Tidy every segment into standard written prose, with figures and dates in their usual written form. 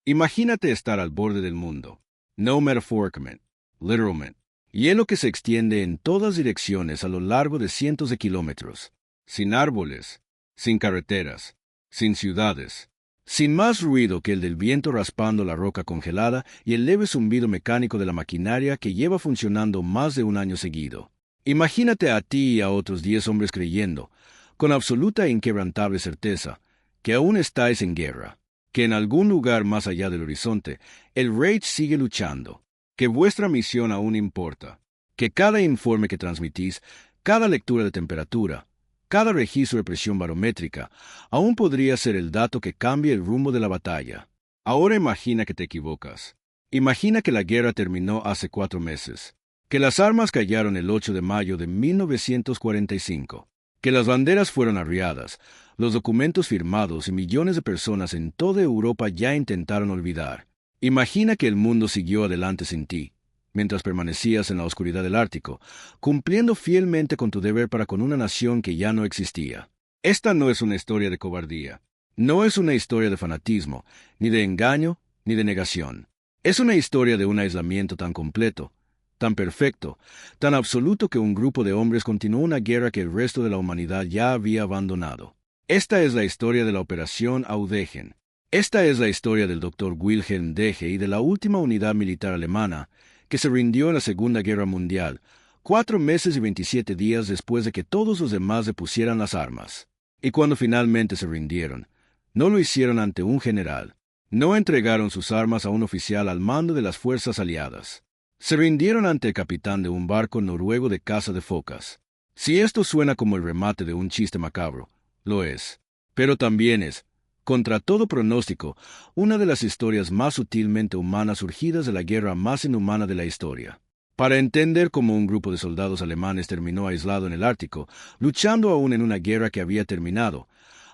Imagínate estar al borde del mundo, no metaphoricamente, literalmente. Hielo que se extiende en todas direcciones a lo largo de cientos de kilómetros, sin árboles, sin carreteras, sin ciudades, sin más ruido que el del viento raspando la roca congelada y el leve zumbido mecánico de la maquinaria que lleva funcionando más de un año seguido. Imagínate a ti y a otros 10 hombres creyendo, con absoluta e inquebrantable certeza, que aún estáis en guerra, que en algún lugar más allá del horizonte el Reich sigue luchando, que vuestra misión aún importa, que cada informe que transmitís, cada lectura de temperatura, cada registro de presión barométrica, aún podría ser el dato que cambie el rumbo de la batalla. Ahora imagina que te equivocas. Imagina que la guerra terminó hace 4 meses, que las armas cayeron el 8 de mayo de 1945, que las banderas fueron arriadas, los documentos firmados y millones de personas en toda Europa ya intentaron olvidar. Imagina que el mundo siguió adelante sin ti, mientras permanecías en la oscuridad del Ártico, cumpliendo fielmente con tu deber para con una nación que ya no existía. Esta no es una historia de cobardía, no es una historia de fanatismo, ni de engaño, ni de negación. Es una historia de un aislamiento tan completo, tan perfecto, tan absoluto que un grupo de hombres continuó una guerra que el resto de la humanidad ya había abandonado. Esta es la historia de la Operación Audegen. Esta es la historia del Dr. Wilhelm Deche y de la última unidad militar alemana que se rindió en la Segunda Guerra Mundial, 4 meses y 27 días después de que todos los demás le pusieran las armas. Y cuando finalmente se rindieron, no lo hicieron ante un general, no entregaron sus armas a un oficial al mando de las fuerzas aliadas. Se rindieron ante el capitán de un barco noruego de caza de focas. Si esto suena como el remate de un chiste macabro, lo es. Pero también es, contra todo pronóstico, una de las historias más sutilmente humanas surgidas de la guerra más inhumana de la historia. Para entender cómo un grupo de soldados alemanes terminó aislado en el Ártico, luchando aún en una guerra que había terminado,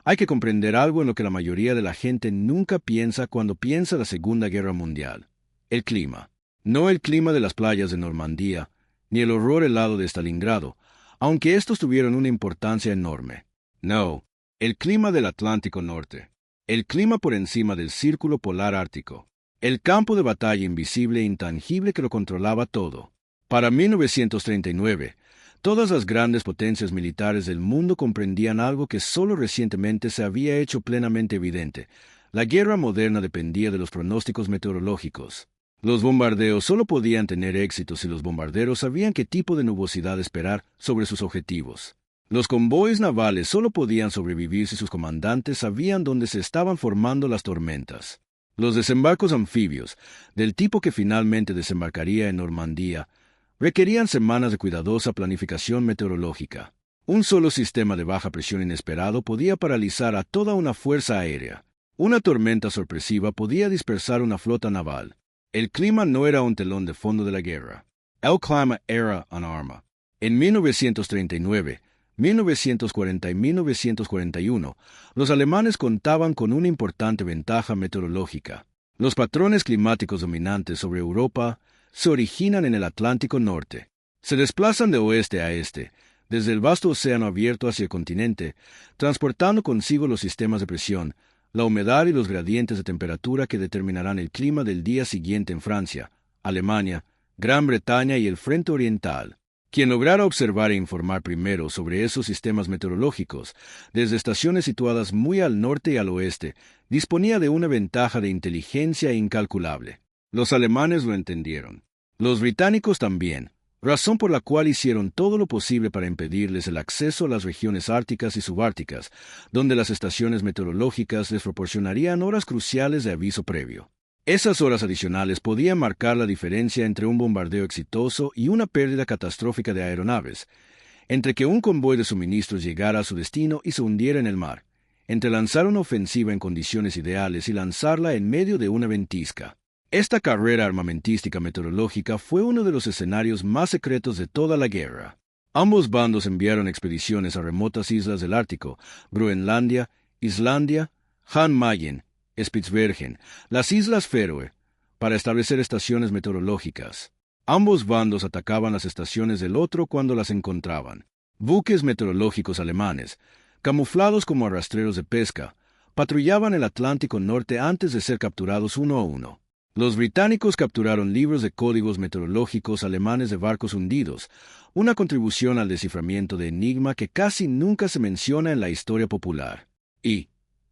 hay que comprender algo en lo que la mayoría de la gente nunca piensa cuando piensa la Segunda Guerra Mundial: el clima. No el clima de las playas de Normandía, ni el horror helado de Stalingrado, aunque estos tuvieron una importancia enorme. No, el clima del Atlántico Norte. El clima por encima del Círculo Polar Ártico. El campo de batalla invisible e intangible que lo controlaba todo. Para 1939, todas las grandes potencias militares del mundo comprendían algo que solo recientemente se había hecho plenamente evidente: la guerra moderna dependía de los pronósticos meteorológicos. Los bombardeos solo podían tener éxito si los bombarderos sabían qué tipo de nubosidad esperar sobre sus objetivos. Los convoyes navales solo podían sobrevivir si sus comandantes sabían dónde se estaban formando las tormentas. Los desembarcos anfibios, del tipo que finalmente desembarcaría en Normandía, requerían semanas de cuidadosa planificación meteorológica. Un solo sistema de baja presión inesperado podía paralizar a toda una fuerza aérea. Una tormenta sorpresiva podía dispersar una flota naval. El clima no era un telón de fondo de la guerra. El clima era un arma. En 1939, 1940 y 1941, los alemanes contaban con una importante ventaja meteorológica. Los patrones climáticos dominantes sobre Europa se originan en el Atlántico Norte. Se desplazan de oeste a este, desde el vasto océano abierto hacia el continente, transportando consigo los sistemas de presión, la humedad y los gradientes de temperatura que determinarán el clima del día siguiente en Francia, Alemania, Gran Bretaña y el Frente Oriental. Quien lograra observar e informar primero sobre esos sistemas meteorológicos, desde estaciones situadas muy al norte y al oeste, disponía de una ventaja de inteligencia incalculable. Los alemanes lo entendieron. Los británicos también, razón por la cual hicieron todo lo posible para impedirles el acceso a las regiones árticas y subárticas, donde las estaciones meteorológicas les proporcionarían horas cruciales de aviso previo. Esas horas adicionales podían marcar la diferencia entre un bombardeo exitoso y una pérdida catastrófica de aeronaves, entre que un convoy de suministros llegara a su destino y se hundiera en el mar, entre lanzar una ofensiva en condiciones ideales y lanzarla en medio de una ventisca. Esta carrera armamentística meteorológica fue uno de los escenarios más secretos de toda la guerra. Ambos bandos enviaron expediciones a remotas islas del Ártico: Groenlandia, Islandia, Jan Mayen, Spitsbergen, las Islas Feroe, para establecer estaciones meteorológicas. Ambos bandos atacaban las estaciones del otro cuando las encontraban. Buques meteorológicos alemanes, camuflados como arrastreros de pesca, patrullaban el Atlántico Norte antes de ser capturados uno a uno. Los británicos capturaron libros de códigos meteorológicos alemanes de barcos hundidos, una contribución al desciframiento de enigma que casi nunca se menciona en la historia popular. Y,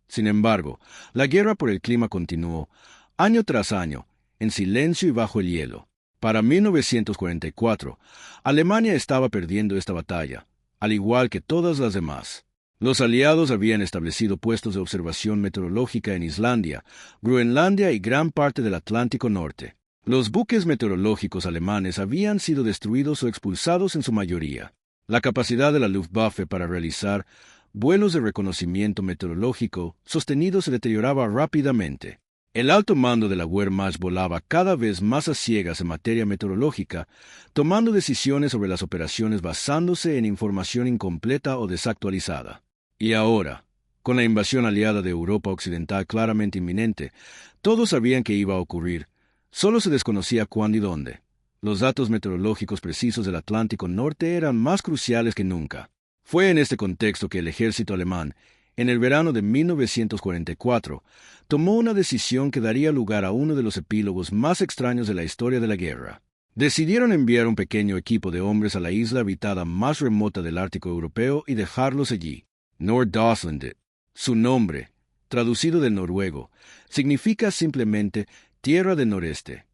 sin embargo, la guerra por el clima continuó, año tras año, en silencio y bajo el hielo. Para 1944, Alemania estaba perdiendo esta batalla, al igual que todas las demás. Los aliados habían establecido puestos de observación meteorológica en Islandia, Groenlandia y gran parte del Atlántico Norte. Los buques meteorológicos alemanes habían sido destruidos o expulsados en su mayoría. La capacidad de la Luftwaffe para realizar vuelos de reconocimiento meteorológico sostenido se deterioraba rápidamente. El alto mando de la Wehrmacht volaba cada vez más a ciegas en materia meteorológica, tomando decisiones sobre las operaciones basándose en información incompleta o desactualizada. Y ahora, con la invasión aliada de Europa Occidental claramente inminente, todos sabían que iba a ocurrir, solo se desconocía cuándo y dónde. Los datos meteorológicos precisos del Atlántico Norte eran más cruciales que nunca. Fue en este contexto que el ejército alemán, en el verano de 1944, tomó una decisión que daría lugar a uno de los epílogos más extraños de la historia de la guerra. Decidieron enviar un pequeño equipo de hombres a la isla habitada más remota del Ártico europeo y dejarlos allí. Nordøstlandet. Su nombre, traducido del noruego, significa simplemente Tierra del Noreste.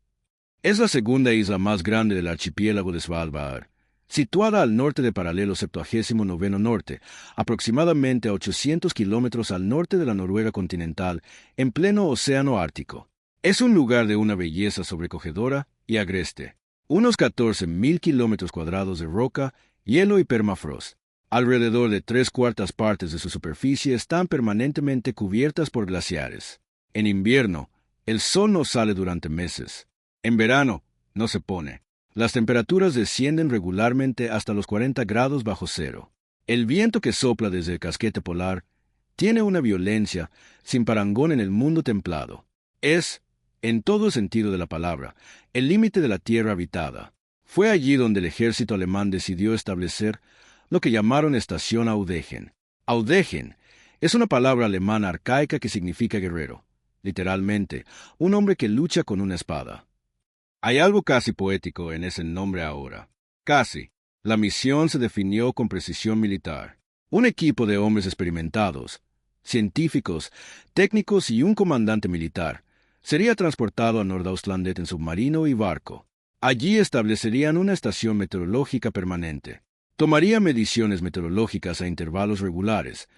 Es la segunda isla más grande del archipiélago de Svalbard, situada al norte de paralelo 79 norte, aproximadamente a 800 kilómetros al norte de la Noruega continental, en pleno océano Ártico. Es un lugar de una belleza sobrecogedora y agreste. Unos 14.000 kilómetros cuadrados de roca, hielo y permafrost. Alrededor de 3/4 partes de su superficie están permanentemente cubiertas por glaciares. En invierno, el sol no sale durante meses. En verano, no se pone. Las temperaturas descienden regularmente hasta los 40 grados bajo cero. El viento que sopla desde el casquete polar tiene una violencia sin parangón en el mundo templado. Es, en todo sentido de la palabra, el límite de la tierra habitada. Fue allí donde el ejército alemán decidió establecer lo que llamaron Estación Audegen. Audegen es una palabra alemana arcaica que significa guerrero, literalmente, un hombre que lucha con una espada. Hay algo casi poético en ese nombre ahora. Casi. La misión se definió con precisión militar. Un equipo de hombres experimentados, científicos, técnicos y un comandante militar sería transportado a Nordøstlandet en submarino y barco. Allí establecerían una estación meteorológica permanente. Tomaría mediciones meteorológicas a intervalos regulares,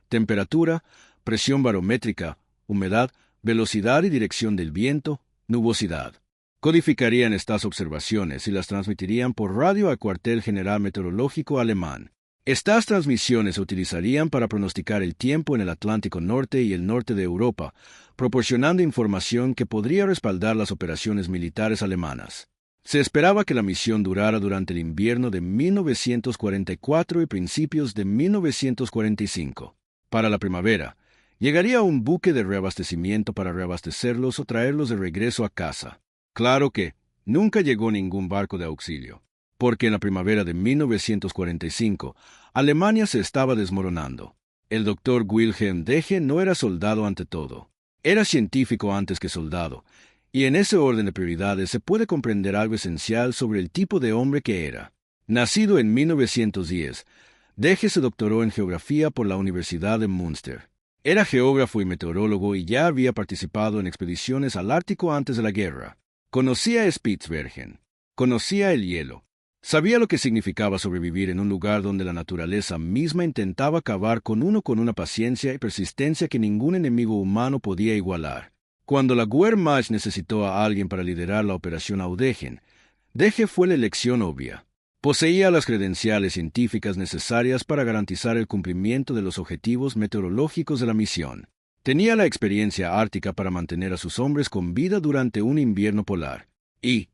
temperatura, presión barométrica, humedad, velocidad y dirección del viento, nubosidad. Codificarían estas observaciones y las transmitirían por radio al Cuartel General Meteorológico alemán. Estas transmisiones se utilizarían para pronosticar el tiempo en el Atlántico Norte y el norte de Europa, proporcionando información que podría respaldar las operaciones militares alemanas. Se esperaba que la misión durara durante el invierno de 1944 y principios de 1945. Para la primavera, llegaría un buque de reabastecimiento para reabastecerlos o traerlos de regreso a casa. Claro que nunca llegó ningún barco de auxilio, porque en la primavera de 1945 Alemania se estaba desmoronando. El doctor Wilhelm Deche no era soldado ante todo. Era científico antes que soldado, y en ese orden de prioridades se puede comprender algo esencial sobre el tipo de hombre que era. Nacido en 1910, Deche se doctoró en geografía por la Universidad de Münster. Era geógrafo y meteorólogo y ya había participado en expediciones al Ártico antes de la guerra. Conocía Spitsbergen, conocía el hielo, sabía lo que significaba sobrevivir en un lugar donde la naturaleza misma intentaba acabar con uno con una paciencia y persistencia que ningún enemigo humano podía igualar. Cuando la Wehrmacht necesitó a alguien para liderar la operación Audegen, Deche fue la elección obvia. Poseía las credenciales científicas necesarias para garantizar el cumplimiento de los objetivos meteorológicos de la misión. Tenía la experiencia ártica para mantener a sus hombres con vida durante un invierno polar. Y,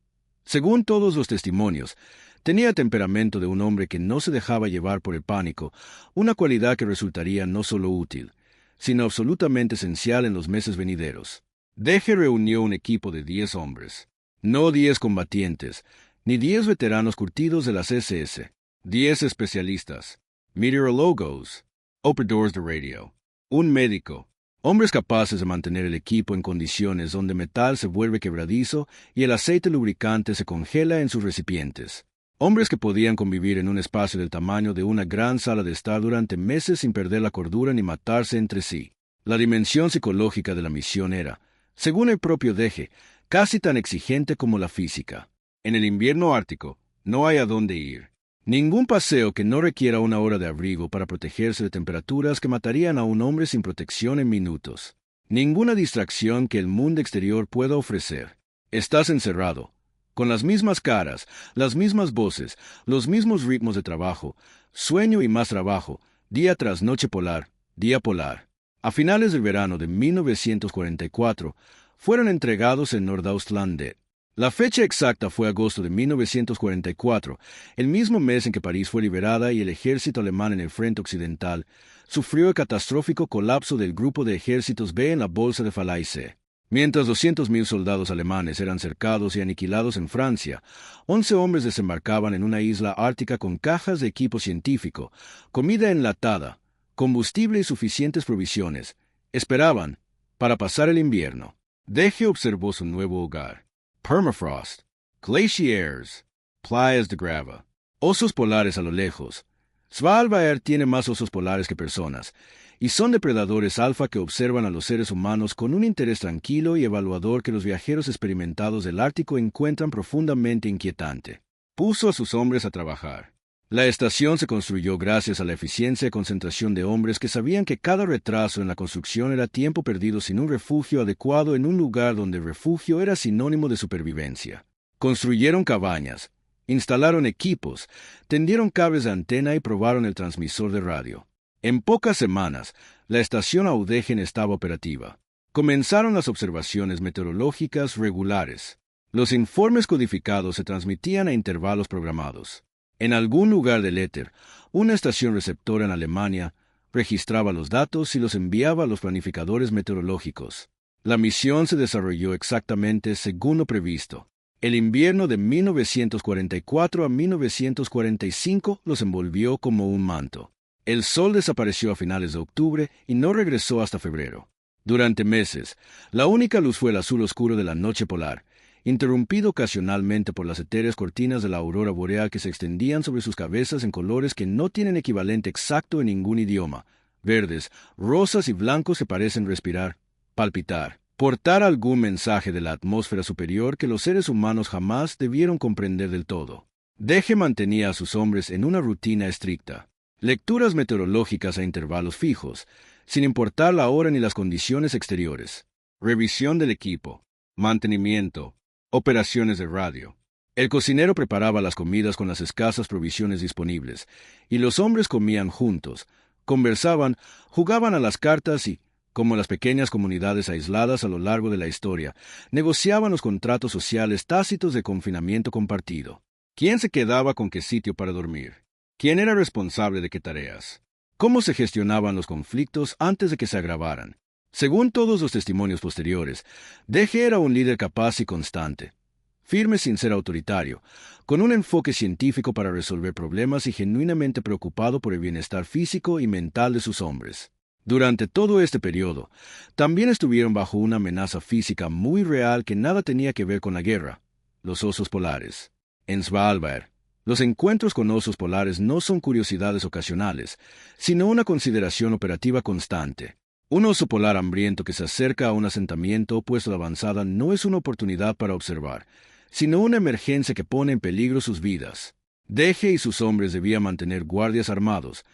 según todos los testimonios, tenía el temperamento de un hombre que no se dejaba llevar por el pánico, una cualidad que resultaría no solo útil, sino absolutamente esencial en los meses venideros. Deche reunió un equipo de 10 hombres. No 10 combatientes, ni 10 veteranos curtidos de las SS. 10 especialistas, meteorólogos, operadores de radio, un médico, Hombres capaces de mantener el equipo en condiciones donde metal se vuelve quebradizo y el aceite lubricante se congela en sus recipientes. Hombres que podían convivir en un espacio del tamaño de una gran sala de estar durante meses sin perder la cordura ni matarse entre sí. La dimensión psicológica de la misión era, según el propio Deje, casi tan exigente como la física. En el invierno ártico, no hay a dónde ir. Ningún paseo que no requiera una hora de abrigo para protegerse de temperaturas que matarían a un hombre sin protección en minutos. Ninguna distracción que el mundo exterior pueda ofrecer. Estás encerrado, con las mismas caras, las mismas voces, los mismos ritmos de trabajo, sueño y más trabajo, día tras noche polar, día polar. A finales del verano de 1944, fueron entregados en Nordaustlandet. La fecha exacta fue agosto de 1944, el mismo mes en que París fue liberada y el ejército alemán en el frente occidental sufrió el catastrófico colapso del grupo de ejércitos B en la bolsa de Falaise. Mientras 200.000 soldados alemanes eran cercados y aniquilados en Francia, 11 hombres desembarcaban en una isla ártica con cajas de equipo científico, comida enlatada, combustible y suficientes provisiones. Esperaban para pasar el invierno. Deje observó su nuevo hogar. Permafrost, glaciers, playas de grava, osos polares a lo lejos. Svalbard tiene más osos polares que personas, y son depredadores alfa que observan a los seres humanos con un interés tranquilo y evaluador que los viajeros experimentados del Ártico encuentran profundamente inquietante. Puso a sus hombres a trabajar. La estación se construyó gracias a la eficiencia y concentración de hombres que sabían que cada retraso en la construcción era tiempo perdido sin un refugio adecuado en un lugar donde refugio era sinónimo de supervivencia. Construyeron cabañas, instalaron equipos, tendieron cables de antena y probaron el transmisor de radio. En pocas semanas, la estación Audegen estaba operativa. Comenzaron las observaciones meteorológicas regulares. Los informes codificados se transmitían a intervalos programados. En algún lugar del éter, una estación receptora en Alemania registraba los datos y los enviaba a los planificadores meteorológicos. La misión se desarrolló exactamente según lo previsto. El invierno de 1944 a 1945 los envolvió como un manto. El sol desapareció a finales de octubre y no regresó hasta febrero. Durante meses, la única luz fue el azul oscuro de la noche polar, interrumpido ocasionalmente por las etéreas cortinas de la aurora boreal que se extendían sobre sus cabezas en colores que no tienen equivalente exacto en ningún idioma, verdes, rosas y blancos que parecen respirar, palpitar, portar algún mensaje de la atmósfera superior que los seres humanos jamás debieron comprender del todo. Deje mantenía a sus hombres en una rutina estricta. Lecturas meteorológicas a intervalos fijos, sin importar la hora ni las condiciones exteriores. Revisión del equipo. Mantenimiento. Operaciones de radio. El cocinero preparaba las comidas con las escasas provisiones disponibles, y los hombres comían juntos, conversaban, jugaban a las cartas y, como las pequeñas comunidades aisladas a lo largo de la historia, negociaban los contratos sociales tácitos de confinamiento compartido. ¿Quién se quedaba con qué sitio para dormir? ¿Quién era responsable de qué tareas? ¿Cómo se gestionaban los conflictos antes de que se agravaran? Según todos los testimonios posteriores, Deje era un líder capaz y constante, firme sin ser autoritario, con un enfoque científico para resolver problemas y genuinamente preocupado por el bienestar físico y mental de sus hombres. Durante todo este periodo, también estuvieron bajo una amenaza física muy real que nada tenía que ver con la guerra: los osos polares. En Svalbard, los encuentros con osos polares no son curiosidades ocasionales, sino una consideración operativa constante. Un oso polar hambriento que se acerca a un asentamiento puesto de avanzada no es una oportunidad para observar, sino una emergencia que pone en peligro sus vidas. Deje y sus hombres debían mantener guardias armados,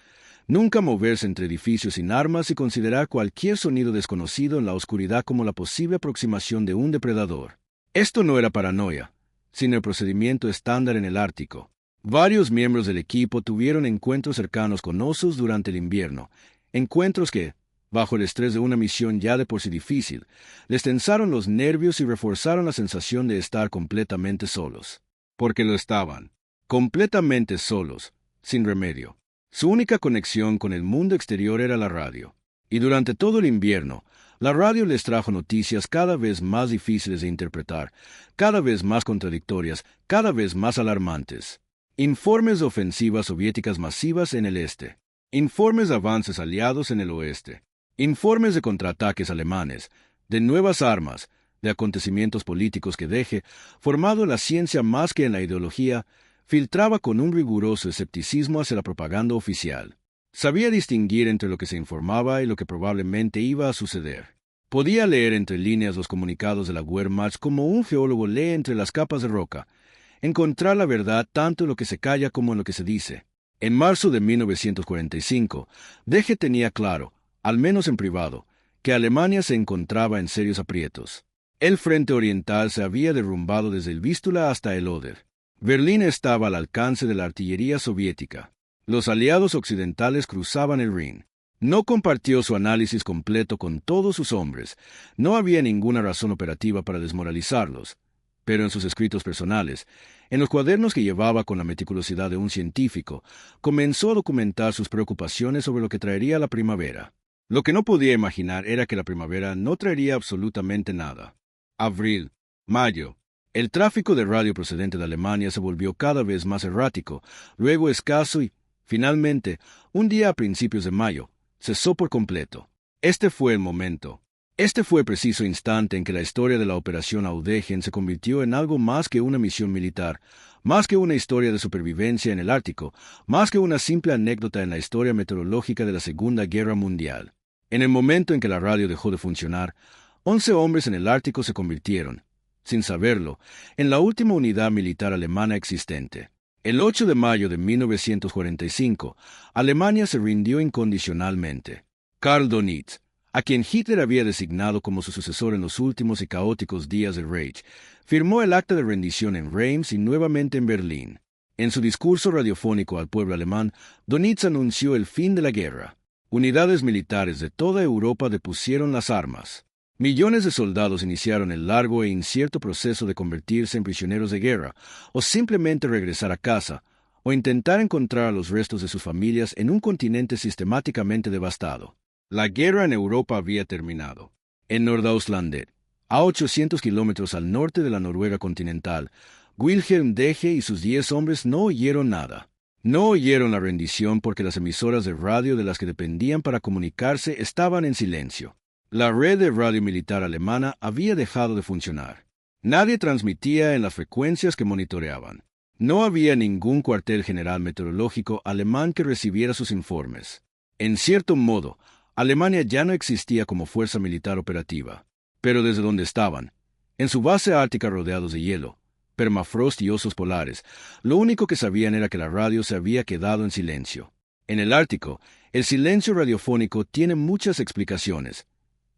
nunca moverse entre edificios sin armas y considerar cualquier sonido desconocido en la oscuridad como la posible aproximación de un depredador. Esto no era paranoia, sino el procedimiento estándar en el Ártico. Varios miembros del equipo tuvieron encuentros cercanos con osos durante el invierno, encuentros que, bajo el estrés de una misión ya de por sí difícil, les tensaron los nervios y reforzaron la sensación de estar completamente solos. Porque lo estaban. Completamente solos, sin remedio. Su única conexión con el mundo exterior era la radio. Y durante todo el invierno, la radio les trajo noticias cada vez más difíciles de interpretar, cada vez más contradictorias, cada vez más alarmantes. Informes de ofensivas soviéticas masivas en el este. Informes de avances aliados en el oeste. Informes de contraataques alemanes, de nuevas armas, de acontecimientos políticos que Deje, formado en la ciencia más que en la ideología, filtraba con un riguroso escepticismo hacia la propaganda oficial. Sabía distinguir entre lo que se informaba y lo que probablemente iba a suceder. Podía leer entre líneas los comunicados de la Wehrmacht como un geólogo lee entre las capas de roca, encontrar la verdad tanto en lo que se calla como en lo que se dice. En marzo de 1945, Deje tenía claro, al menos en privado, que Alemania se encontraba en serios aprietos. El frente oriental se había derrumbado desde el Vístula hasta el Oder. Berlín estaba al alcance de la artillería soviética. Los aliados occidentales cruzaban el Rin. No compartió su análisis completo con todos sus hombres. No había ninguna razón operativa para desmoralizarlos. Pero en sus escritos personales, en los cuadernos que llevaba con la meticulosidad de un científico, comenzó a documentar sus preocupaciones sobre lo que traería la primavera. Lo que no podía imaginar era que la primavera no traería absolutamente nada. Abril, mayo. El tráfico de radio procedente de Alemania se volvió cada vez más errático, luego escaso y, finalmente, un día a principios de mayo, cesó por completo. Este fue el preciso instante en que la historia de la Operación Audegen se convirtió en algo más que una misión militar, más que una historia de supervivencia en el Ártico, más que una simple anécdota en la historia meteorológica de la Segunda Guerra Mundial. En el momento en que la radio dejó de funcionar, 11 hombres en el Ártico se convirtieron, sin saberlo, en la última unidad militar alemana existente. El 8 de mayo de 1945, Alemania se rindió incondicionalmente. Karl Donitz, a quien Hitler había designado como su sucesor en los últimos y caóticos días del Reich, firmó el acta de rendición en Reims y nuevamente en Berlín. En su discurso radiofónico al pueblo alemán, Donitz anunció el fin de la guerra. Unidades militares de toda Europa depusieron las armas. Millones de soldados iniciaron el largo e incierto proceso de convertirse en prisioneros de guerra, o simplemente regresar a casa, o intentar encontrar a los restos de sus familias en un continente sistemáticamente devastado. La guerra en Europa había terminado. En Nordaustlandet, a 800 kilómetros al norte de la Noruega continental, Wilhelm Deje y sus 10 hombres no oyeron nada. No oyeron la rendición porque las emisoras de radio de las que dependían para comunicarse estaban en silencio. La red de radio militar alemana había dejado de funcionar. Nadie transmitía en las frecuencias que monitoreaban. No había ningún cuartel general meteorológico alemán que recibiera sus informes. En cierto modo, Alemania ya no existía como fuerza militar operativa. Pero desde donde estaban, en su base ártica rodeados de hielo, permafrost y osos polares, lo único que sabían era que la radio se había quedado en silencio. En el Ártico, el silencio radiofónico tiene muchas explicaciones.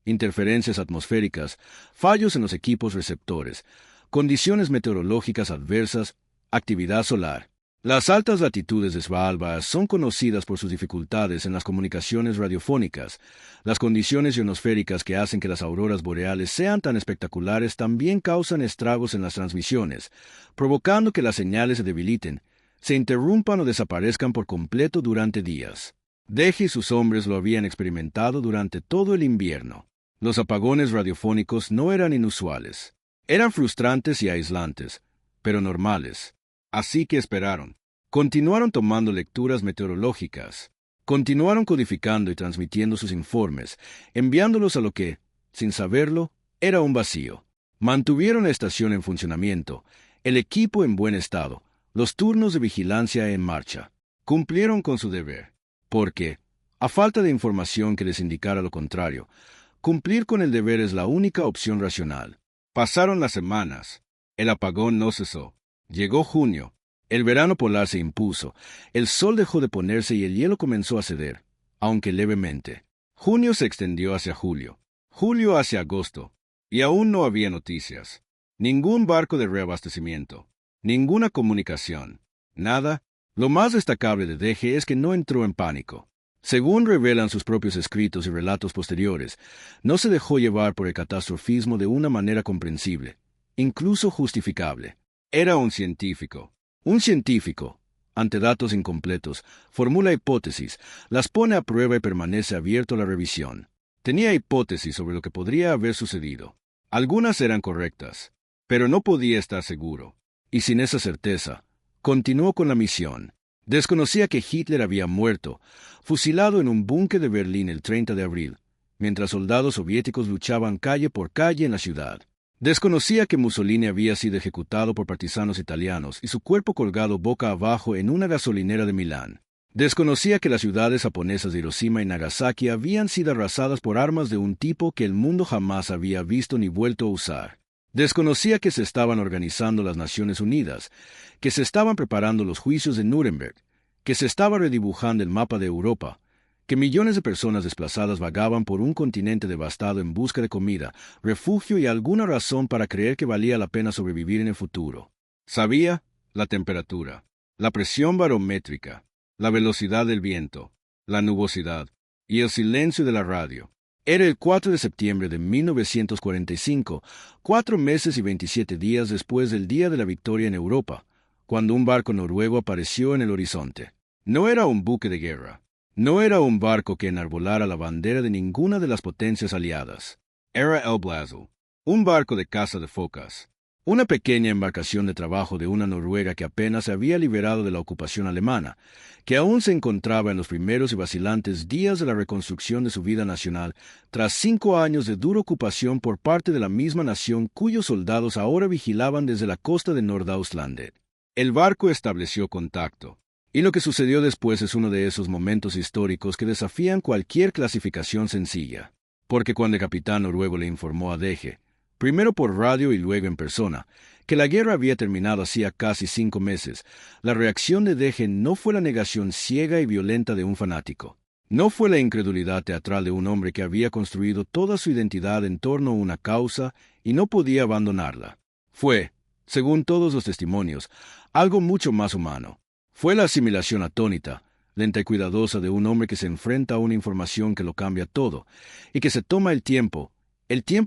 Interferencias atmosféricas, fallos en los equipos receptores, condiciones meteorológicas adversas, actividad solar. Las altas latitudes de Svalbard son conocidas por sus dificultades en las comunicaciones radiofónicas. Las condiciones ionosféricas que hacen que las auroras boreales sean tan espectaculares también causan estragos en las transmisiones, provocando que las señales se debiliten, se interrumpan o desaparezcan por completo durante días. Deje y sus hombres lo habían experimentado durante todo el invierno. Los apagones radiofónicos no eran inusuales. Eran frustrantes y aislantes, pero normales. Así que esperaron. Continuaron tomando lecturas meteorológicas. Continuaron codificando y transmitiendo sus informes, enviándolos a lo que, sin saberlo, era un vacío. Mantuvieron la estación en funcionamiento, el equipo en buen estado, los turnos de vigilancia en marcha. Cumplieron con su deber, porque, a falta de información que les indicara lo contrario, cumplir con el deber es la única opción racional. Pasaron las semanas. El apagón no cesó. Llegó junio. El verano polar se impuso. El sol dejó de ponerse y el hielo comenzó a ceder, aunque levemente. Junio se extendió hacia julio. Julio hacia agosto. Y aún no había noticias. Ningún barco de reabastecimiento. Ninguna comunicación. Nada. Lo más destacable de Deje es que no entró en pánico. Según revelan sus propios escritos y relatos posteriores, no se dejó llevar por el catastrofismo de una manera comprensible, incluso justificable. Era un científico. Un científico, ante datos incompletos, formula hipótesis, las pone a prueba y permanece abierto a la revisión. Tenía hipótesis sobre lo que podría haber sucedido. Algunas eran correctas, pero no podía estar seguro. Y sin esa certeza, continuó con la misión. Desconocía que Hitler había muerto, fusilado en un búnker de Berlín el 30 de abril, mientras soldados soviéticos luchaban calle por calle en la ciudad. Desconocía que Mussolini había sido ejecutado por partisanos italianos y su cuerpo colgado boca abajo en una gasolinera de Milán. Desconocía que las ciudades japonesas de Hiroshima y Nagasaki habían sido arrasadas por armas de un tipo que el mundo jamás había visto ni vuelto a usar. Desconocía que se estaban organizando las Naciones Unidas, que se estaban preparando los juicios de Nuremberg, que se estaba redibujando el mapa de Europa, que millones de personas desplazadas vagaban por un continente devastado en busca de comida, refugio y alguna razón para creer que valía la pena sobrevivir en el futuro. Sabía la temperatura, la presión barométrica, la velocidad del viento, la nubosidad y el silencio de la radio. Era el 4 de septiembre de 1945, 4 meses y 27 días después del día de la victoria en Europa, cuando un barco noruego apareció en el horizonte. No era un buque de guerra. No era un barco que enarbolara la bandera de ninguna de las potencias aliadas. Era el Blasel, un barco de caza de focas, una pequeña embarcación de trabajo de una noruega que apenas se había liberado de la ocupación alemana, que aún se encontraba en los primeros y vacilantes días de la reconstrucción de su vida nacional, tras 5 años de dura ocupación por parte de la misma nación cuyos soldados ahora vigilaban desde la costa de Nordaustlandet. El barco estableció contacto. Y lo que sucedió después es uno de esos momentos históricos que desafían cualquier clasificación sencilla. Porque cuando el capitán noruego le informó a Deje, primero por radio y luego en persona, que la guerra había terminado hacía casi 5 meses, la reacción de Deje no fue la negación ciega y violenta de un fanático. No fue la incredulidad teatral de un hombre que había construido toda su identidad en torno a una causa y no podía abandonarla. Fue, según todos los testimonios, algo mucho más humano. Fue la asimilación atónita, lenta y cuidadosa de un hombre que se enfrenta a una información que lo cambia todo, y que se toma el tiempo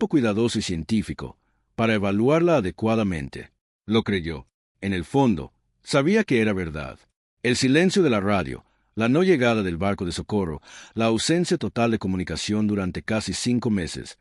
cuidadoso y científico, para evaluarla adecuadamente. Lo creyó. En el fondo, sabía que era verdad. El silencio de la radio, la no llegada del barco de socorro, la ausencia total de comunicación durante casi 5 meses.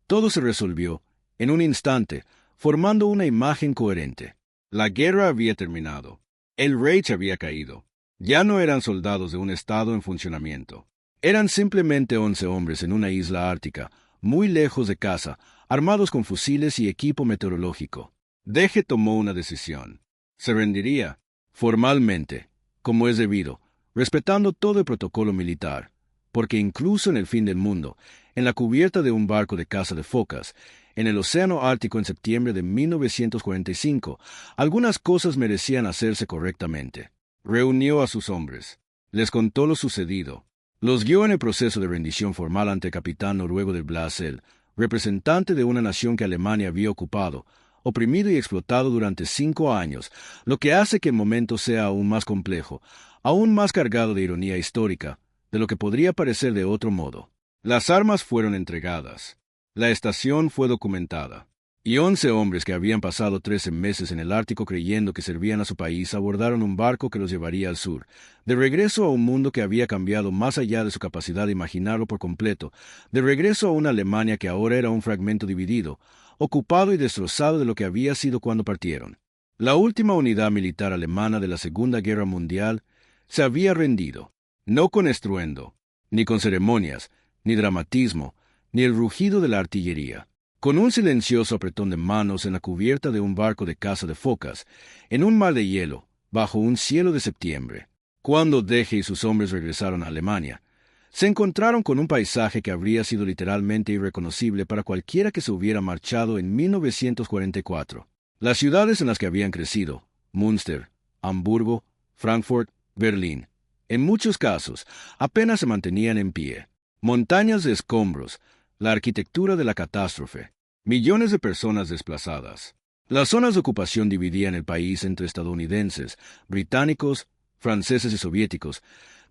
Todo se resolvió, en un instante, formando una imagen coherente. La guerra había terminado. El Reich había caído. Ya no eran soldados de un estado en funcionamiento. Eran simplemente 11 hombres en una isla ártica, muy lejos de casa, armados con fusiles y equipo meteorológico. Deje tomó una decisión. Se rendiría, formalmente, como es debido, respetando todo el protocolo militar, porque incluso en el fin del mundo, en la cubierta de un barco de caza de focas, en el Océano Ártico en septiembre de 1945, algunas cosas merecían hacerse correctamente. Reunió a sus hombres. Les contó lo sucedido. Los guió en el proceso de rendición formal ante el capitán noruego del Blasel, representante de una nación que Alemania había ocupado, oprimido y explotado durante 5 años, lo que hace que el momento sea aún más complejo, aún más cargado de ironía histórica, de lo que podría parecer de otro modo. Las armas fueron entregadas. La estación fue documentada, y 11 hombres que habían pasado 13 meses en el Ártico creyendo que servían a su país abordaron un barco que los llevaría al sur, de regreso a un mundo que había cambiado más allá de su capacidad de imaginarlo por completo, de regreso a una Alemania que ahora era un fragmento dividido, ocupado y destrozado de lo que había sido cuando partieron. La última unidad militar alemana de la Segunda Guerra Mundial se había rendido, no con estruendo, ni con ceremonias, ni dramatismo, ni el rugido de la artillería. Con un silencioso apretón de manos en la cubierta de un barco de caza de focas, en un mar de hielo, bajo un cielo de septiembre. Cuando Deje y sus hombres regresaron a Alemania, se encontraron con un paisaje que habría sido literalmente irreconocible para cualquiera que se hubiera marchado en 1944. Las ciudades en las que habían crecido, Münster, Hamburgo, Frankfurt, Berlín, en muchos casos, apenas se mantenían en pie. Montañas de escombros, la arquitectura de la catástrofe, millones de personas desplazadas. Las zonas de ocupación dividían el país entre estadounidenses, británicos, franceses y soviéticos,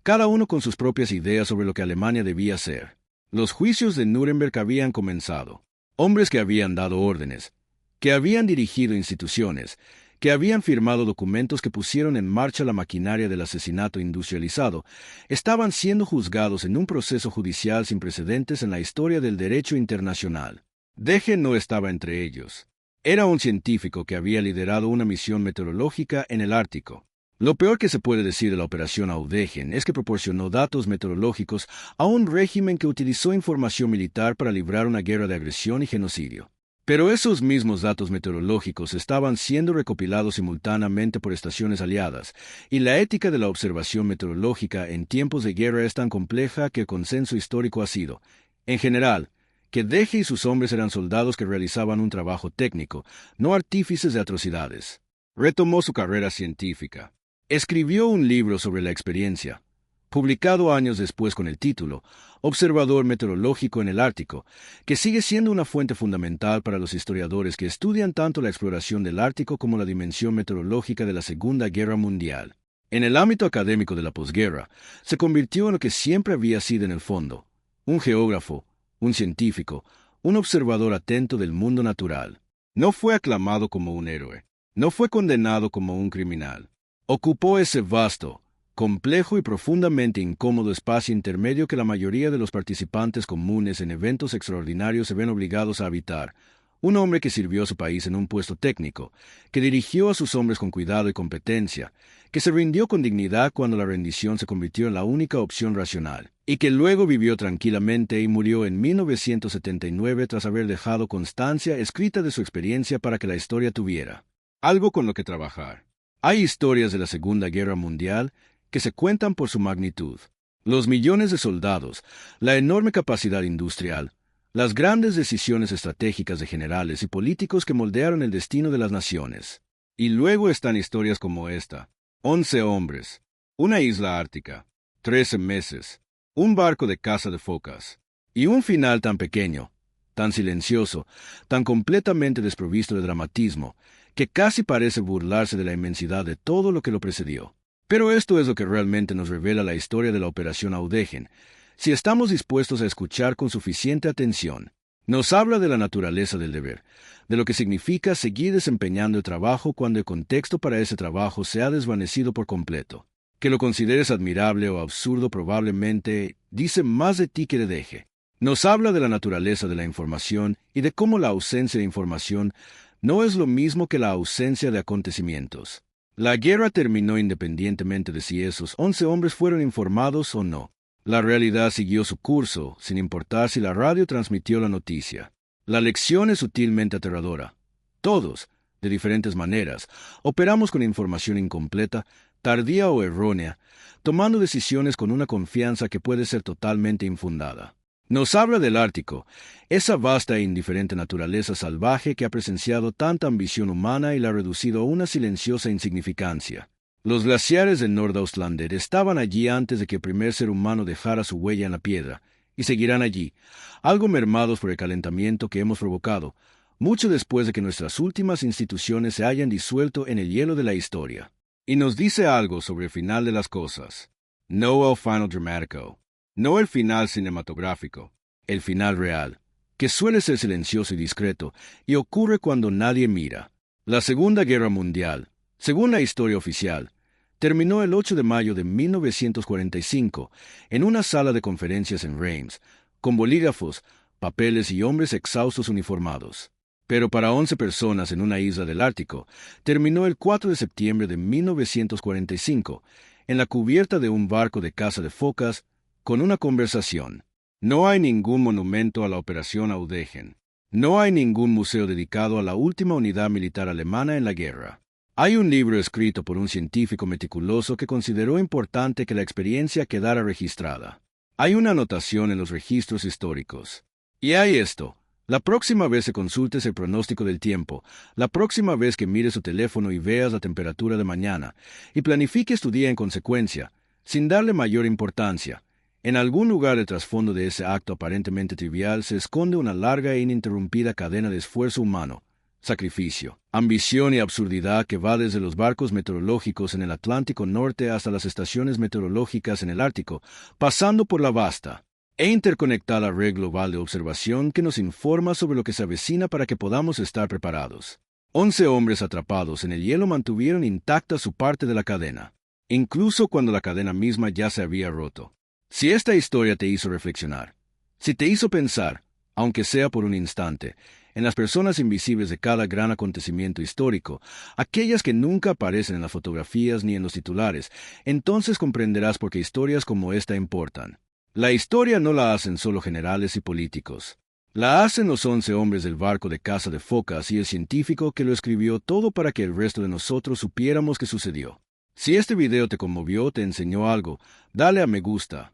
cada uno con sus propias ideas sobre lo que Alemania debía ser. Los juicios de Nuremberg habían comenzado. Hombres que habían dado órdenes, que habían dirigido instituciones, que habían firmado documentos que pusieron en marcha la maquinaria del asesinato industrializado, estaban siendo juzgados en un proceso judicial sin precedentes en la historia del derecho internacional. Deje no estaba entre ellos. Era un científico que había liderado una misión meteorológica en el Ártico. Lo peor que se puede decir de la Operación Audegen es que proporcionó datos meteorológicos a un régimen que utilizó información militar para librar una guerra de agresión y genocidio. Pero esos mismos datos meteorológicos estaban siendo recopilados simultáneamente por estaciones aliadas, y la ética de la observación meteorológica en tiempos de guerra es tan compleja que el consenso histórico ha sido, en general, que Deje y sus hombres eran soldados que realizaban un trabajo técnico, no artífices de atrocidades. Retomó su carrera científica. Escribió un libro sobre la experiencia, publicado años después con el título Observador Meteorológico en el Ártico, que sigue siendo una fuente fundamental para los historiadores que estudian tanto la exploración del Ártico como la dimensión meteorológica de la Segunda Guerra Mundial. En el ámbito académico de la posguerra, se convirtió en lo que siempre había sido en el fondo, un geógrafo, un científico, un observador atento del mundo natural. No fue aclamado como un héroe, no fue condenado como un criminal. Ocupó ese vasto, complejo y profundamente incómodo espacio intermedio que la mayoría de los participantes comunes en eventos extraordinarios se ven obligados a habitar. Un hombre que sirvió a su país en un puesto técnico, que dirigió a sus hombres con cuidado y competencia, que se rindió con dignidad cuando la rendición se convirtió en la única opción racional, y que luego vivió tranquilamente y murió en 1979 tras haber dejado constancia escrita de su experiencia para que la historia tuviera algo con lo que trabajar. Hay historias de la Segunda Guerra Mundial que se cuentan por su magnitud. Los millones de soldados, la enorme capacidad industrial, las grandes decisiones estratégicas de generales y políticos que moldearon el destino de las naciones. Y luego están historias como esta: 11 hombres, una isla ártica, 13 meses, un barco de caza de focas, y un final tan pequeño, tan silencioso, tan completamente desprovisto de dramatismo, que casi parece burlarse de la inmensidad de todo lo que lo precedió. Pero esto es lo que realmente nos revela la historia de la Operación Audegen, si estamos dispuestos a escuchar con suficiente atención. Nos habla de la naturaleza del deber, de lo que significa seguir desempeñando el trabajo cuando el contexto para ese trabajo se ha desvanecido por completo. Que lo consideres admirable o absurdo probablemente dice más de ti que de Deje. Nos habla de la naturaleza de la información y de cómo la ausencia de información no es lo mismo que la ausencia de acontecimientos. La guerra terminó independientemente de si esos 11 hombres fueron informados o no. La realidad siguió su curso, sin importar si la radio transmitió la noticia. La lección es sutilmente aterradora. Todos, de diferentes maneras, operamos con información incompleta, tardía o errónea, tomando decisiones con una confianza que puede ser totalmente infundada. Nos habla del Ártico, esa vasta e indiferente naturaleza salvaje que ha presenciado tanta ambición humana y la ha reducido a una silenciosa insignificancia. Los glaciares del Nordaustlander estaban allí antes de que el primer ser humano dejara su huella en la piedra, y seguirán allí, algo mermados por el calentamiento que hemos provocado, mucho después de que nuestras últimas instituciones se hayan disuelto en el hielo de la historia. Y nos dice algo sobre el final de las cosas. No el final dramático. No el final cinematográfico, el final real, que suele ser silencioso y discreto, y ocurre cuando nadie mira. La Segunda Guerra Mundial, según la historia oficial, terminó el 8 de mayo de 1945 en una sala de conferencias en Reims, con bolígrafos, papeles y hombres exhaustos uniformados. Pero para 11 personas en una isla del Ártico, terminó el 4 de septiembre de 1945, en la cubierta de un barco de caza de focas, con una conversación. No hay ningún monumento a la Operación Audegen. No hay ningún museo dedicado a la última unidad militar alemana en la guerra. Hay un libro escrito por un científico meticuloso que consideró importante que la experiencia quedara registrada. Hay una anotación en los registros históricos. Y hay esto: la próxima vez que consultes el pronóstico del tiempo, la próxima vez que mires su teléfono y veas la temperatura de mañana, y planifiques tu día en consecuencia, sin darle mayor importancia, en algún lugar del trasfondo de ese acto aparentemente trivial se esconde una larga e ininterrumpida cadena de esfuerzo humano, sacrificio, ambición y absurdidad que va desde los barcos meteorológicos en el Atlántico Norte hasta las estaciones meteorológicas en el Ártico, pasando por la vasta e interconectada red global de observación que nos informa sobre lo que se avecina para que podamos estar preparados. 11 hombres atrapados en el hielo mantuvieron intacta su parte de la cadena, incluso cuando la cadena misma ya se había roto. Si esta historia te hizo reflexionar, si te hizo pensar, aunque sea por un instante, en las personas invisibles de cada gran acontecimiento histórico, aquellas que nunca aparecen en las fotografías ni en los titulares, entonces comprenderás por qué historias como esta importan. La historia no la hacen solo generales y políticos. La hacen los 11 hombres del barco de caza de focas y el científico que lo escribió todo para que el resto de nosotros supiéramos qué sucedió. Si este video te conmovió, te enseñó algo, dale a me gusta.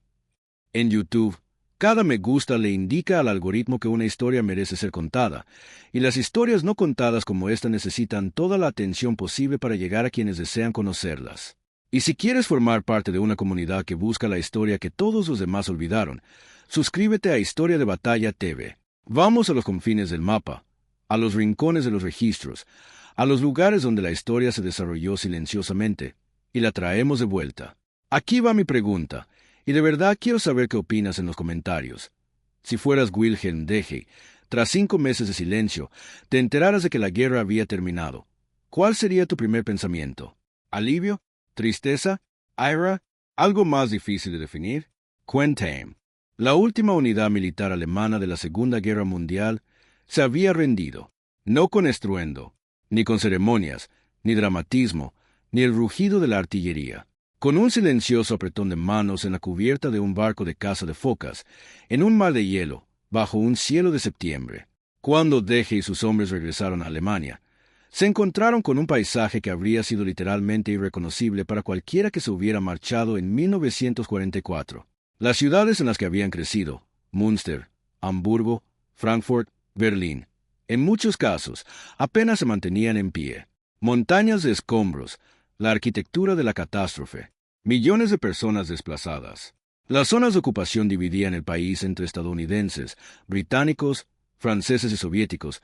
En YouTube, cada me gusta le indica al algoritmo que una historia merece ser contada, y las historias no contadas como esta necesitan toda la atención posible para llegar a quienes desean conocerlas. Y si quieres formar parte de una comunidad que busca la historia que todos los demás olvidaron, suscríbete a Historia de Batalla TV. Vamos a los confines del mapa, a los rincones de los registros, a los lugares donde la historia se desarrolló silenciosamente, y la traemos de vuelta. Aquí va mi pregunta, y de verdad quiero saber qué opinas en los comentarios. Si fueras Wilhelm Deje, tras 5 meses de silencio, te enteraras de que la guerra había terminado, ¿cuál sería tu primer pensamiento? ¿Alivio? ¿Tristeza? ¿Ira? ¿Algo más difícil de definir? Cuéntame. La última unidad militar alemana de la Segunda Guerra Mundial se había rendido, no con estruendo, ni con ceremonias, ni dramatismo, ni el rugido de la artillería, con un silencioso apretón de manos en la cubierta de un barco de caza de focas, en un mar de hielo, bajo un cielo de septiembre. Cuando Deje y sus hombres regresaron a Alemania, se encontraron con un paisaje que habría sido literalmente irreconocible para cualquiera que se hubiera marchado en 1944. Las ciudades en las que habían crecido, Münster, Hamburgo, Frankfurt, Berlín, en muchos casos, apenas se mantenían en pie. Montañas de escombros, la arquitectura de la catástrofe, millones de personas desplazadas. Las zonas de ocupación dividían el país entre estadounidenses, británicos, franceses y soviéticos,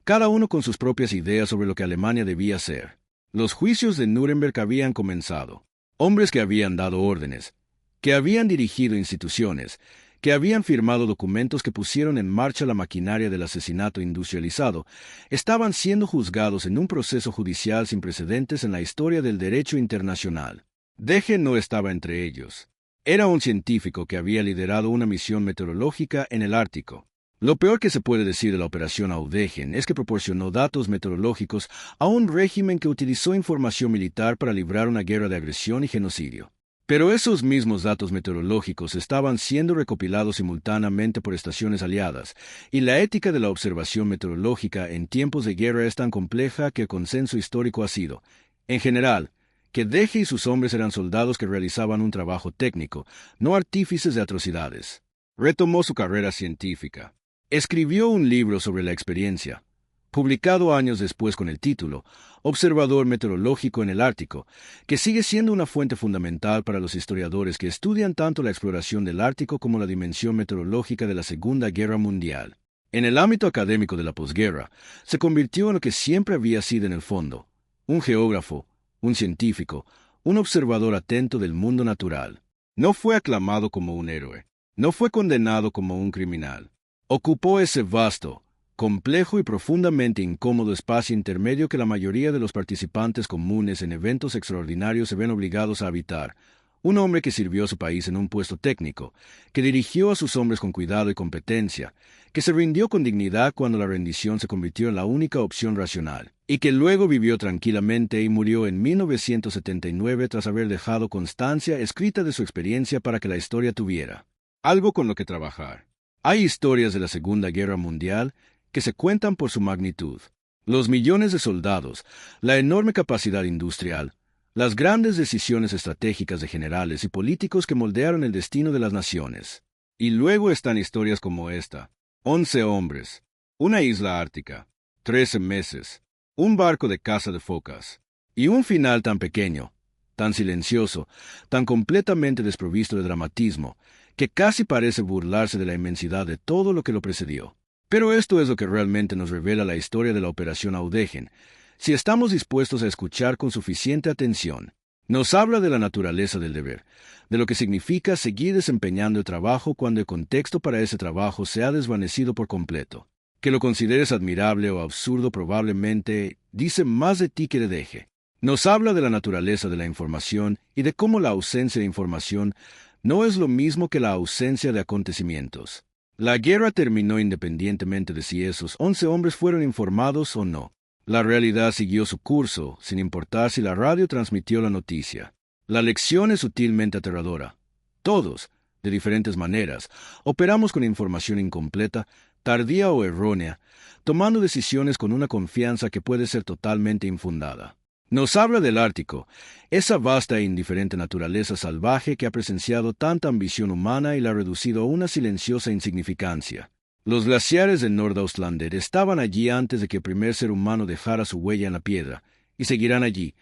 cada uno con sus propias ideas sobre lo que Alemania debía ser. Los juicios de Nuremberg habían comenzado. Hombres que habían dado órdenes, que habían dirigido instituciones, que habían firmado documentos que pusieron en marcha la maquinaria del asesinato industrializado, estaban siendo juzgados en un proceso judicial sin precedentes en la historia del derecho internacional. Deje no estaba entre ellos. Era un científico que había liderado una misión meteorológica en el Ártico. Lo peor que se puede decir de la operación Audegen es que proporcionó datos meteorológicos a un régimen que utilizó información militar para librar una guerra de agresión y genocidio. Pero esos mismos datos meteorológicos estaban siendo recopilados simultáneamente por estaciones aliadas, y la ética de la observación meteorológica en tiempos de guerra es tan compleja que el consenso histórico ha sido, en general, que Deje y sus hombres eran soldados que realizaban un trabajo técnico, no artífices de atrocidades. Retomó su carrera científica. Escribió un libro sobre la experiencia, publicado años después con el título Observador Meteorológico en el Ártico, que sigue siendo una fuente fundamental para los historiadores que estudian tanto la exploración del Ártico como la dimensión meteorológica de la Segunda Guerra Mundial. En el ámbito académico de la posguerra, se convirtió en lo que siempre había sido en el fondo, un geógrafo, un científico, un observador atento del mundo natural. No fue aclamado como un héroe, no fue condenado como un criminal. Ocupó ese vasto, complejo y profundamente incómodo espacio intermedio que la mayoría de los participantes comunes en eventos extraordinarios se ven obligados a habitar. Un hombre que sirvió a su país en un puesto técnico, que dirigió a sus hombres con cuidado y competencia, que se rindió con dignidad cuando la rendición se convirtió en la única opción racional, y que luego vivió tranquilamente y murió en 1979 tras haber dejado constancia escrita de su experiencia para que la historia tuviera algo con lo que trabajar. Hay historias de la Segunda Guerra Mundial que se cuentan por su magnitud. Los millones de soldados, la enorme capacidad industrial, las grandes decisiones estratégicas de generales y políticos que moldearon el destino de las naciones. Y luego están historias como esta: 11 hombres, una isla ártica, 13 meses, un barco de caza de focas, y un final tan pequeño, tan silencioso, tan completamente desprovisto de dramatismo, que casi parece burlarse de la inmensidad de todo lo que lo precedió. Pero esto es lo que realmente nos revela la historia de la Operación Audegen, si estamos dispuestos a escuchar con suficiente atención. Nos habla de la naturaleza del deber, de lo que significa seguir desempeñando el trabajo cuando el contexto para ese trabajo se ha desvanecido por completo. Que lo consideres admirable o absurdo probablemente dice más de ti que de Deje. Nos habla de la naturaleza de la información y de cómo la ausencia de información no es lo mismo que la ausencia de acontecimientos. La guerra terminó independientemente de si esos 11 hombres fueron informados o no. La realidad siguió su curso, sin importar si la radio transmitió la noticia. La lección es sutilmente aterradora. Todos, de diferentes maneras, operamos con información incompleta, tardía o errónea, tomando decisiones con una confianza que puede ser totalmente infundada. Nos habla del Ártico, esa vasta e indiferente naturaleza salvaje que ha presenciado tanta ambición humana y la ha reducido a una silenciosa insignificancia. Los glaciares del Nordaustlander estaban allí antes de que el primer ser humano dejara su huella en la piedra, y seguirán allí,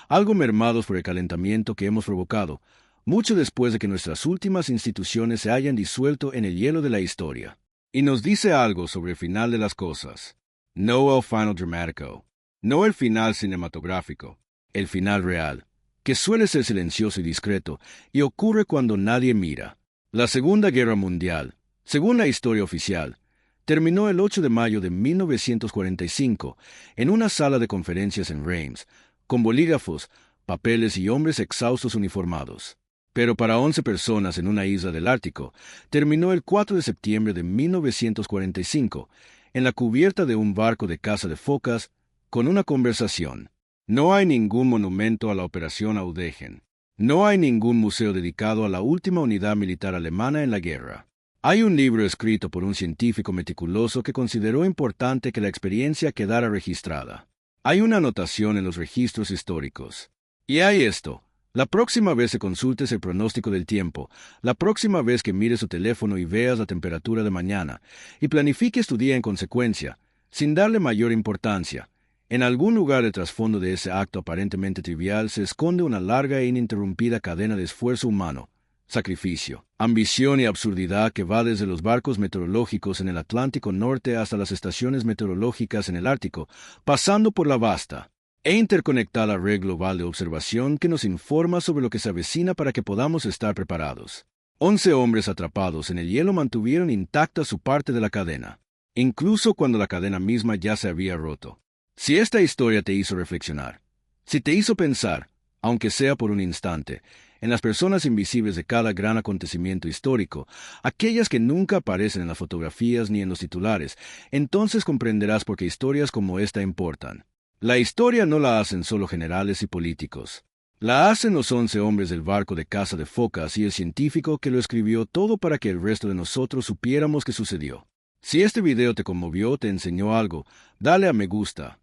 algo mermados por el calentamiento que hemos provocado, mucho después de que nuestras últimas instituciones se hayan disuelto en el hielo de la historia. Y nos dice algo sobre el final de las cosas. No el final dramático. No el final cinematográfico, el final real, que suele ser silencioso y discreto, y ocurre cuando nadie mira. La Segunda Guerra Mundial, según la historia oficial, terminó el 8 de mayo de 1945 en una sala de conferencias en Reims, con bolígrafos, papeles y hombres exhaustos uniformados. Pero para 11 personas en una isla del Ártico, terminó el 4 de septiembre de 1945, en la cubierta de un barco de caza de focas, con una conversación. No hay ningún monumento a la Operación Audegen. No hay ningún museo dedicado a la última unidad militar alemana en la guerra. Hay un libro escrito por un científico meticuloso que consideró importante que la experiencia quedara registrada. Hay una anotación en los registros históricos. Y hay esto. La próxima vez que consultes el pronóstico del tiempo, la próxima vez que mires tu teléfono y veas la temperatura de mañana, y planifiques tu día en consecuencia, sin darle mayor importancia, en algún lugar del trasfondo de ese acto aparentemente trivial se esconde una larga e ininterrumpida cadena de esfuerzo humano, sacrificio, ambición y absurdidad que va desde los barcos meteorológicos en el Atlántico Norte hasta las estaciones meteorológicas en el Ártico, pasando por la vasta e interconectada red global de observación que nos informa sobre lo que se avecina para que podamos estar preparados. 11 hombres atrapados en el hielo mantuvieron intacta su parte de la cadena, incluso cuando la cadena misma ya se había roto. Si esta historia te hizo reflexionar, si te hizo pensar, aunque sea por un instante, en las personas invisibles de cada gran acontecimiento histórico, aquellas que nunca aparecen en las fotografías ni en los titulares, entonces comprenderás por qué historias como esta importan. La historia no la hacen solo generales y políticos. La hacen los 11 hombres del barco de caza de focas y el científico que lo escribió todo para que el resto de nosotros supiéramos qué sucedió. Si este video te conmovió, te enseñó algo, dale a me gusta.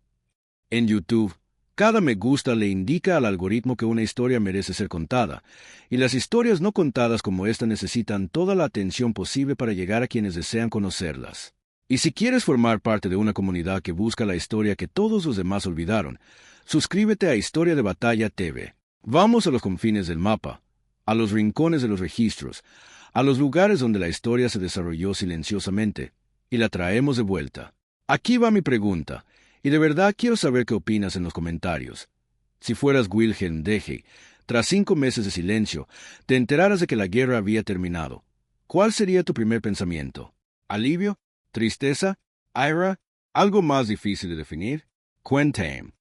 En YouTube, cada me gusta le indica al algoritmo que una historia merece ser contada, y las historias no contadas como esta necesitan toda la atención posible para llegar a quienes desean conocerlas. Y si quieres formar parte de una comunidad que busca la historia que todos los demás olvidaron, suscríbete a Historia de Batalla TV. Vamos a los confines del mapa, a los rincones de los registros, a los lugares donde la historia se desarrolló silenciosamente, y la traemos de vuelta. Aquí va mi pregunta. Y de verdad quiero saber qué opinas en los comentarios. Si fueras Wilhelm Deje, tras 5 meses de silencio, te enteraras de que la guerra había terminado, ¿cuál sería tu primer pensamiento? ¿Alivio? ¿Tristeza? ¿Ira? ¿Algo más difícil de definir? Cuéntame.